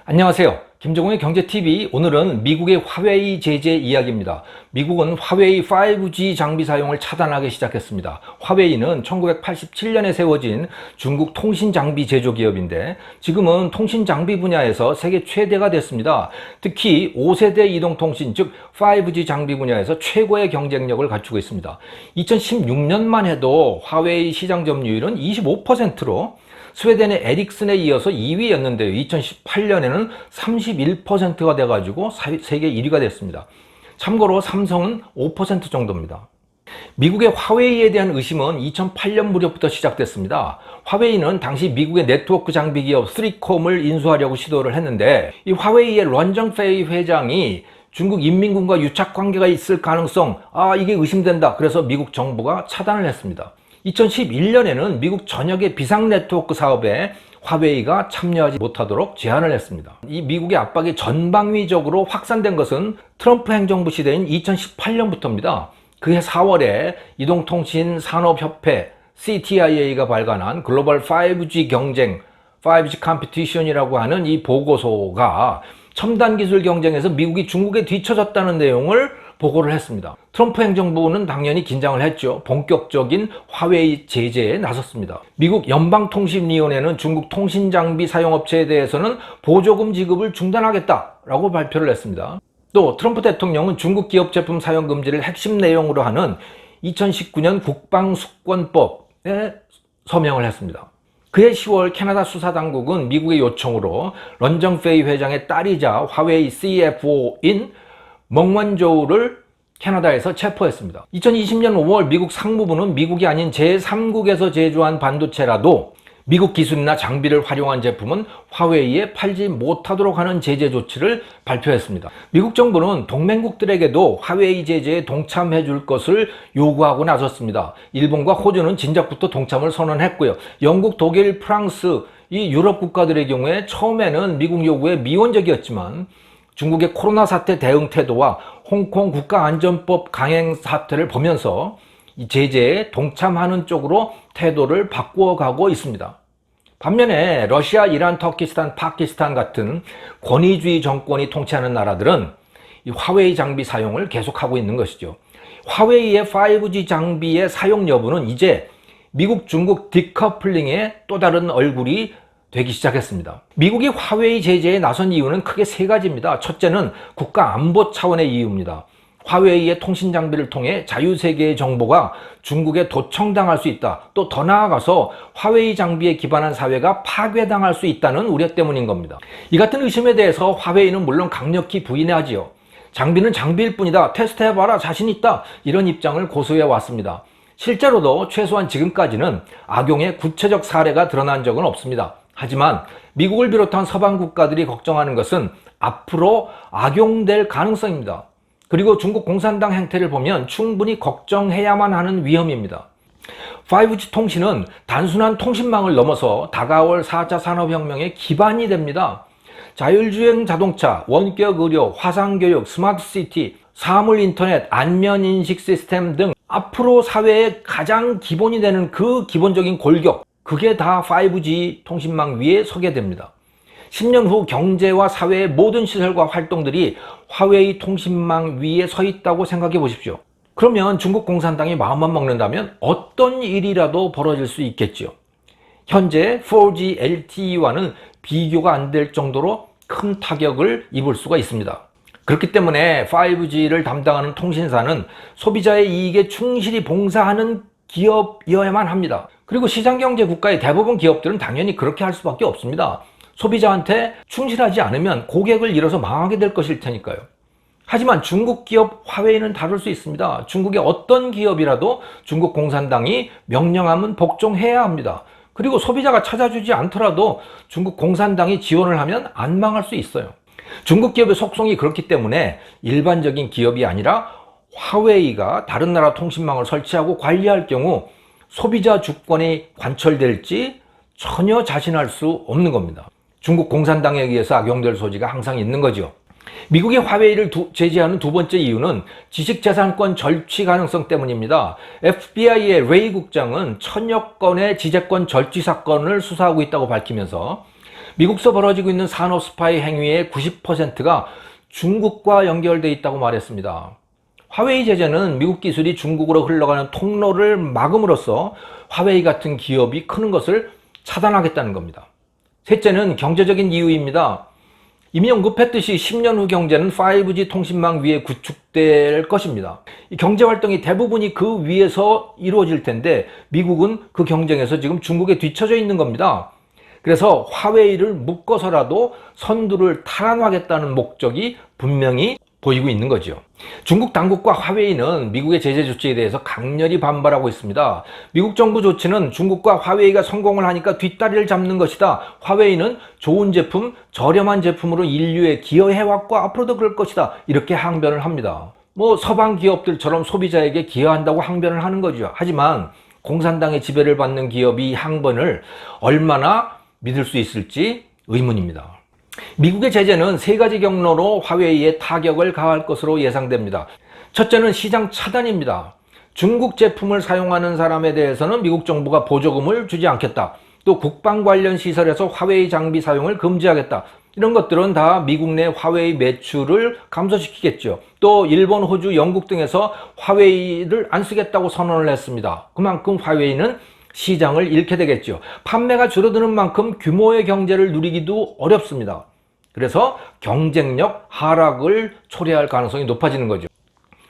안녕하세요. 김정우의 경제TV. 오늘은 미국의 화웨이 제재 이야기입니다. 미국은 화웨이 5G 장비 사용을 차단하기 시작했습니다. 화웨이는 1987년에 세워진 중국 통신 장비 제조 기업인데 지금은 통신 장비 분야에서 세계 최대가 됐습니다. 특히 5세대 이동통신 즉 5G 장비 분야에서 최고의 경쟁력을 갖추고 있습니다. 2016년만 해도 화웨이 시장 점유율은 25%로 스웨덴의 에릭슨에 이어서 2위였는데요. 2018년에는 31%가 돼가지고 세계 1위가 됐습니다. 참고로 삼성은 5% 정도입니다. 미국의 화웨이에 대한 의심은 2008년 무렵부터 시작됐습니다. 화웨이는 당시 미국의 네트워크 장비 기업 3콤을 인수하려고 시도를 했는데 이 화웨이의 런정페이 회장이 중국 인민군과 유착 관계가 있을 가능성, 이게 의심된다. 그래서 미국 정부가 차단을 했습니다. 2011년에는 미국 전역의 비상 네트워크 사업에 화웨이가 참여하지 못하도록 제한을 했습니다. 이 미국의 압박이 전방위적으로 확산된 것은 트럼프 행정부 시대인 2018년부터입니다. 그해 4월에 이동통신 산업협회 CTIA가 발간한 글로벌 5G 경쟁, 5G 컴피티션이라고 하는 이 보고서가 첨단 기술 경쟁에서 미국이 중국에 뒤처졌다는 내용을 보고를 했습니다. 트럼프 행정부는 당연히 긴장을 했죠. 본격적인 화웨이 제재에 나섰습니다. 미국 연방통신위원회는 중국 통신장비 사용업체에 대해서는 보조금 지급을 중단하겠다라고 발표를 했습니다. 또 트럼프 대통령은 중국 기업 제품 사용 금지를 핵심 내용으로 하는 2019년 국방수권법에 서명을 했습니다. 그해 10월 캐나다 수사당국은 미국의 요청으로 런정페이 회장의 딸이자 화웨이 CFO인 멍원조우를 캐나다에서 체포했습니다. 2020년 5월 미국 상무부는 미국이 아닌 제3국에서 제조한 반도체라도 미국 기술이나 장비를 활용한 제품은 화웨이에 팔지 못하도록 하는 제재 조치를 발표했습니다. 미국 정부는 동맹국들에게도 화웨이 제재에 동참해 줄 것을 요구하고 나섰습니다. 일본과 호주는 진작부터 동참을 선언했고요. 영국, 독일, 프랑스, 이 유럽 국가들의 경우에 처음에는 미국 요구에 미온적이었지만 중국의 코로나 사태 대응 태도와 홍콩 국가안전법 강행 사태를 보면서 이 제재에 동참하는 쪽으로 태도를 바꾸어가고 있습니다. 반면에 러시아, 이란, 터키스탄, 파키스탄 같은 권위주의 정권이 통치하는 나라들은 이 화웨이 장비 사용을 계속하고 있는 것이죠. 화웨이의 5G 장비의 사용 여부는 이제 미국, 중국 디커플링의 또 다른 얼굴이 되기 시작했습니다. 미국이 화웨이 제재에 나선 이유는 크게 세 가지입니다. 첫째는 국가 안보 차원의 이유입니다. 화웨이의 통신 장비를 통해 자유세계의 정보가 중국에 도청당할 수 있다. 또 더 나아가서 화웨이 장비에 기반한 사회가 파괴당할 수 있다는 우려 때문인 겁니다. 이 같은 의심에 대해서 화웨이는 물론 강력히 부인하지요. 장비는 장비일 뿐이다. 테스트해봐라. 자신 있다. 이런 입장을 고수해 왔습니다. 실제로도 최소한 지금까지는 악용의 구체적 사례가 드러난 적은 없습니다. 하지만 미국을 비롯한 서방 국가들이 걱정하는 것은 앞으로 악용될 가능성입니다. 그리고 중국 공산당 행태를 보면 충분히 걱정해야만 하는 위험입니다. 5G 통신은 단순한 통신망을 넘어서 다가올 4차 산업혁명의 기반이 됩니다. 자율주행 자동차, 원격 의료, 화상교육, 스마트시티, 사물인터넷, 안면인식 시스템 등 앞으로 사회의 가장 기본이 되는 그 기본적인 골격, 그게 다 5G 통신망 위에 서게 됩니다. 10년 후 경제와 사회의 모든 시설과 활동들이 화웨이 통신망 위에 서 있다고 생각해 보십시오. 그러면 중국 공산당이 마음만 먹는다면 어떤 일이라도 벌어질 수 있겠죠. 현재 4G LTE와는 비교가 안 될 정도로 큰 타격을 입을 수가 있습니다. 그렇기 때문에 5G를 담당하는 통신사는 소비자의 이익에 충실히 봉사하는 기업이어야만 합니다. 그리고 시장경제 국가의 대부분 기업들은 당연히 그렇게 할 수밖에 없습니다. 소비자한테 충실하지 않으면 고객을 잃어서 망하게 될 것일 테니까요. 하지만 중국 기업 화웨이는 다를 수 있습니다. 중국의 어떤 기업이라도 중국 공산당이 명령하면 복종해야 합니다. 그리고 소비자가 찾아주지 않더라도 중국 공산당이 지원을 하면 안 망할 수 있어요. 중국 기업의 속성이 그렇기 때문에 일반적인 기업이 아니라 화웨이가 다른 나라 통신망을 설치하고 관리할 경우 소비자 주권이 관철될지 전혀 자신할 수 없는 겁니다. 중국 공산당에 의해서 악용될 소지가 항상 있는 거죠. 미국이 화웨이를 제재하는 두 번째 이유는 지식재산권 절취 가능성 때문입니다. FBI의 레이 국장은 1000여 건의 지재권 절취 사건을 수사하고 있다고 밝히면서 미국서 벌어지고 있는 산업 스파이 행위의 90%가 중국과 연결되어 있다고 말했습니다. 화웨이 제재는 미국 기술이 중국으로 흘러가는 통로를 막음으로써 화웨이 같은 기업이 크는 것을 차단하겠다는 겁니다. 셋째는 경제적인 이유입니다. 이미 언급했듯이 10년 후 경제는 5G 통신망 위에 구축될 것입니다. 이 경제활동이 대부분이 그 위에서 이루어질 텐데 미국은 그 경쟁에서 지금 중국에 뒤처져 있는 겁니다. 그래서 화웨이를 묶어서라도 선두를 탈환하겠다는 목적이 분명히 보이고 있는 거죠. 중국 당국과 화웨이는 미국의 제재 조치에 대해서 강렬히 반발하고 있습니다. 미국 정부 조치는 중국과 화웨이가 성공을 하니까 뒷다리를 잡는 것이다. 화웨이는 좋은 제품, 저렴한 제품으로 인류에 기여해왔고 앞으로도 그럴 것이다. 이렇게 항변을 합니다. 서방 기업들처럼 소비자에게 기여한다고 항변을 하는 거죠. 하지만 공산당의 지배를 받는 기업이 이 항변을 얼마나 믿을 수 있을지 의문입니다. 미국의 제재는 세 가지 경로로 화웨이에 타격을 가할 것으로 예상됩니다. 첫째는 시장 차단입니다. 중국 제품을 사용하는 사람에 대해서는 미국 정부가 보조금을 주지 않겠다. 또 국방 관련 시설에서 화웨이 장비 사용을 금지하겠다. 이런 것들은 다 미국 내 화웨이 매출을 감소시키겠죠. 또 일본, 호주, 영국 등에서 화웨이를 안 쓰겠다고 선언을 했습니다. 그만큼 화웨이는 시장을 잃게 되겠죠. 판매가 줄어드는 만큼 규모의 경제를 누리기도 어렵습니다. 그래서 경쟁력 하락을 초래할 가능성이 높아지는 거죠.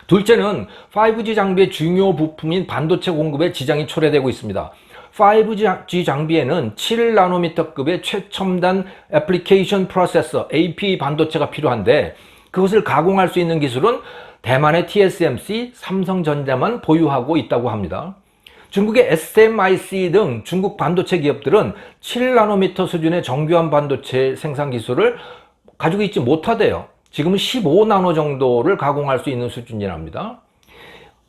둘째는 5G 장비의 중요 부품인 반도체 공급에 지장이 초래되고 있습니다. 5G 장비에는 7나노미터급의 최첨단 애플리케이션 프로세서 AP 반도체가 필요한데 그것을 가공할 수 있는 기술은 대만의 TSMC, 삼성전자만 보유하고 있다고 합니다. 중국의 SMIC 등 중국 반도체 기업들은 7나노미터 수준의 정교한 반도체 생산 기술을 가지고 있지 못하대요. 지금은 15나노 정도를 가공할 수 있는 수준이랍니다.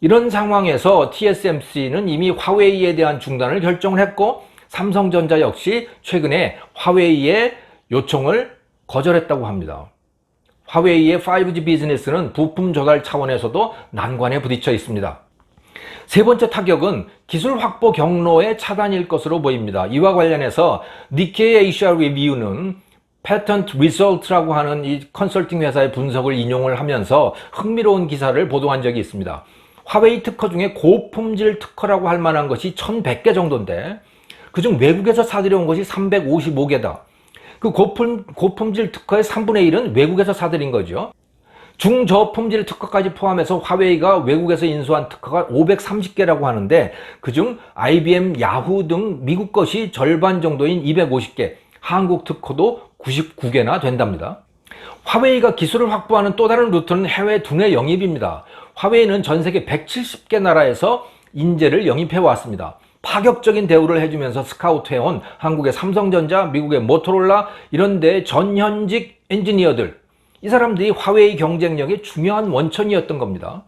이런 상황에서 TSMC는 이미 화웨이에 대한 중단을 결정을 했고 삼성전자 역시 최근에 화웨이의 요청을 거절했다고 합니다. 화웨이의 5G 비즈니스는 부품 조달 차원에서도 난관에 부딪혀 있습니다. 세 번째 타격은 기술 확보 경로의 차단일 것으로 보입니다. 이와 관련해서 니케이 에이시아 리뷰는 패턴트 리설트라고 하는 이 컨설팅 회사의 분석을 인용을 하면서 흥미로운 기사를 보도한 적이 있습니다. 화웨이 특허 중에 고품질 특허라고 할 만한 것이 1100개 정도인데 그중 외국에서 사들여온 것이 355개다. 그 고품질 특허의 3분의 1은 외국에서 사들인 거죠. 중저품질 특허까지 포함해서 화웨이가 외국에서 인수한 특허가 530개라고 하는데 그중 IBM, 야후 등 미국 것이 절반 정도인 250개, 한국 특허도 99개나 된답니다. 화웨이가 기술을 확보하는 또 다른 루트는 해외 두뇌 영입입니다. 화웨이는 전 세계 170개 나라에서 인재를 영입해 왔습니다. 파격적인 대우를 해주면서 스카우트해온 한국의 삼성전자, 미국의 모토로라 이런 데 전현직 엔지니어들, 이 사람들이 화웨이 경쟁력의 중요한 원천이었던 겁니다.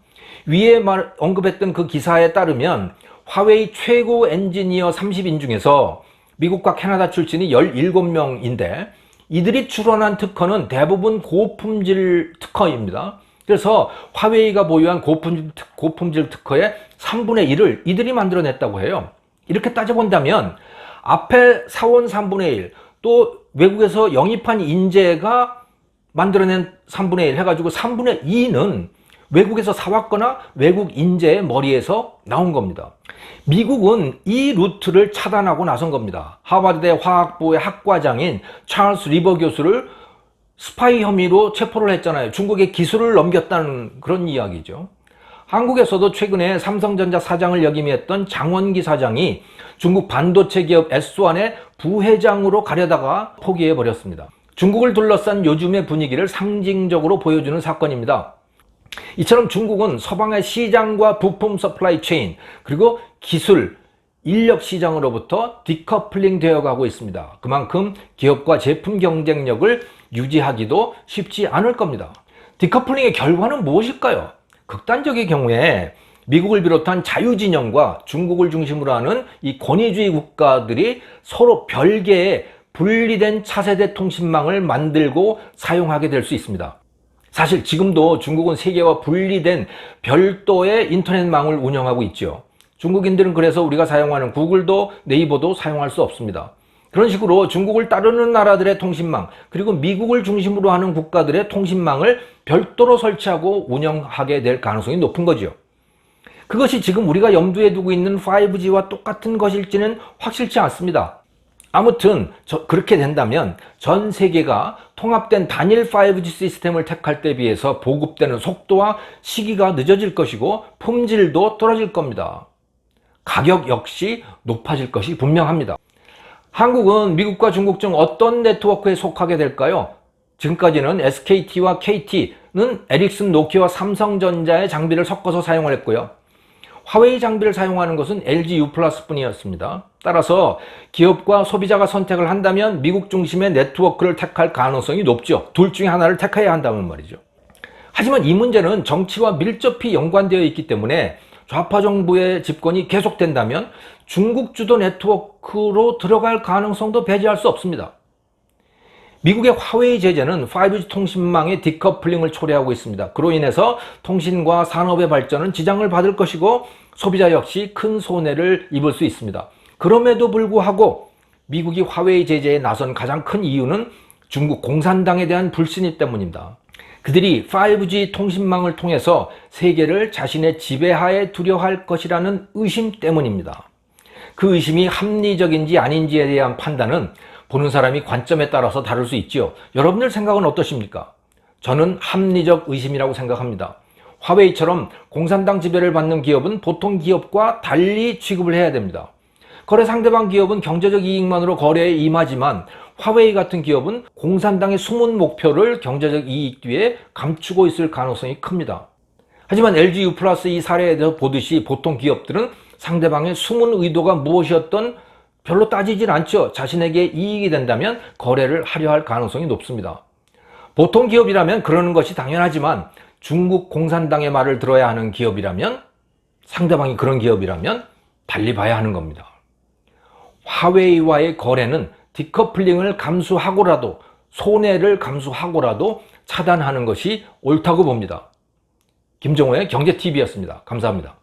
위에 언급했던 그 기사에 따르면 화웨이 최고 엔지니어 30인 중에서 미국과 캐나다 출신이 17명인데 이들이 출원한 특허는 대부분 고품질 특허입니다. 그래서 화웨이가 보유한 고품질 특허의 3분의 1을 이들이 만들어냈다고 해요. 이렇게 따져본다면 앞에 사원 3분의 1, 또 외국에서 영입한 인재가 만들어낸 3분의 1 해가지고 3분의 2는 외국에서 사왔거나 외국 인재의 머리에서 나온 겁니다. 미국은 이 루트를 차단하고 나선 겁니다. 하버드대 화학부의 학과장인 찰스 리버 교수를 스파이 혐의로 체포를 했잖아요. 중국에 기술을 넘겼다는 그런 이야기죠. 한국에서도 최근에 삼성전자 사장을 역임했던 장원기 사장이 중국 반도체 기업 S1의 부회장으로 가려다가 포기해버렸습니다. 중국을 둘러싼 요즘의 분위기를 상징적으로 보여주는 사건입니다. 이처럼 중국은 서방의 시장과 부품 서플라이 체인 그리고 기술, 인력 시장으로부터 디커플링 되어 가고 있습니다. 그만큼 기업과 제품 경쟁력을 유지하기도 쉽지 않을 겁니다. 디커플링의 결과는 무엇일까요? 극단적인 경우에 미국을 비롯한 자유진영과 중국을 중심으로 하는 이 권위주의 국가들이 서로 별개의 분리된 차세대 통신망을 만들고 사용하게 될 수 있습니다. 사실 지금도 중국은 세계와 분리된 별도의 인터넷망을 운영하고 있죠. 중국인들은 그래서 우리가 사용하는 구글도 네이버도 사용할 수 없습니다. 그런 식으로 중국을 따르는 나라들의 통신망, 그리고 미국을 중심으로 하는 국가들의 통신망을 별도로 설치하고 운영하게 될 가능성이 높은 거죠. 그것이 지금 우리가 염두에 두고 있는 5G와 똑같은 것일지는 확실치 않습니다. 아무튼 그렇게 된다면 전 세계가 통합된 단일 5G 시스템을 택할 때 비해서 보급되는 속도와 시기가 늦어질 것이고 품질도 떨어질 겁니다. 가격 역시 높아질 것이 분명합니다. 한국은 미국과 중국 중 어떤 네트워크에 속하게 될까요? 지금까지는 SKT와 KT는 에릭슨, 노키아와 삼성전자의 장비를 섞어서 사용을 했고요. 화웨이 장비를 사용하는 것은 LG U+ 뿐이었습니다. 따라서 기업과 소비자가 선택을 한다면 미국 중심의 네트워크를 택할 가능성이 높죠. 둘 중에 하나를 택해야 한다면 말이죠. 하지만 이 문제는 정치와 밀접히 연관되어 있기 때문에 좌파 정부의 집권이 계속된다면 중국 주도 네트워크로 들어갈 가능성도 배제할 수 없습니다. 미국의 화웨이 제재는 5G 통신망의 디커플링을 초래하고 있습니다. 그로 인해서 통신과 산업의 발전은 지장을 받을 것이고 소비자 역시 큰 손해를 입을 수 있습니다. 그럼에도 불구하고 미국이 화웨이 제재에 나선 가장 큰 이유는 중국 공산당에 대한 불신이 때문입니다. 그들이 5G 통신망을 통해서 세계를 자신의 지배하에 두려 할 것이라는 의심 때문입니다. 그 의심이 합리적인지 아닌지에 대한 판단은 보는 사람이 관점에 따라서 다를 수 있지요. 여러분들 생각은 어떠십니까? 저는 합리적 의심이라고 생각합니다. 화웨이처럼 공산당 지배를 받는 기업은 보통 기업과 달리 취급을 해야 됩니다. 거래 상대방 기업은 경제적 이익만으로 거래에 임하지만 화웨이 같은 기업은 공산당의 숨은 목표를 경제적 이익 뒤에 감추고 있을 가능성이 큽니다. 하지만 LG U+ 이 사례에서 보듯이 보통 기업들은 상대방의 숨은 의도가 무엇이었던 별로 따지질 않죠. 자신에게 이익이 된다면 거래를 하려 할 가능성이 높습니다. 보통 기업이라면 그러는 것이 당연하지만 중국 공산당의 말을 들어야 하는 기업이라면, 상대방이 그런 기업이라면 달리 봐야 하는 겁니다. 화웨이와의 거래는 디커플링을 감수하고라도, 손해를 감수하고라도 차단하는 것이 옳다고 봅니다. 김정호의 경제TV였습니다. 감사합니다.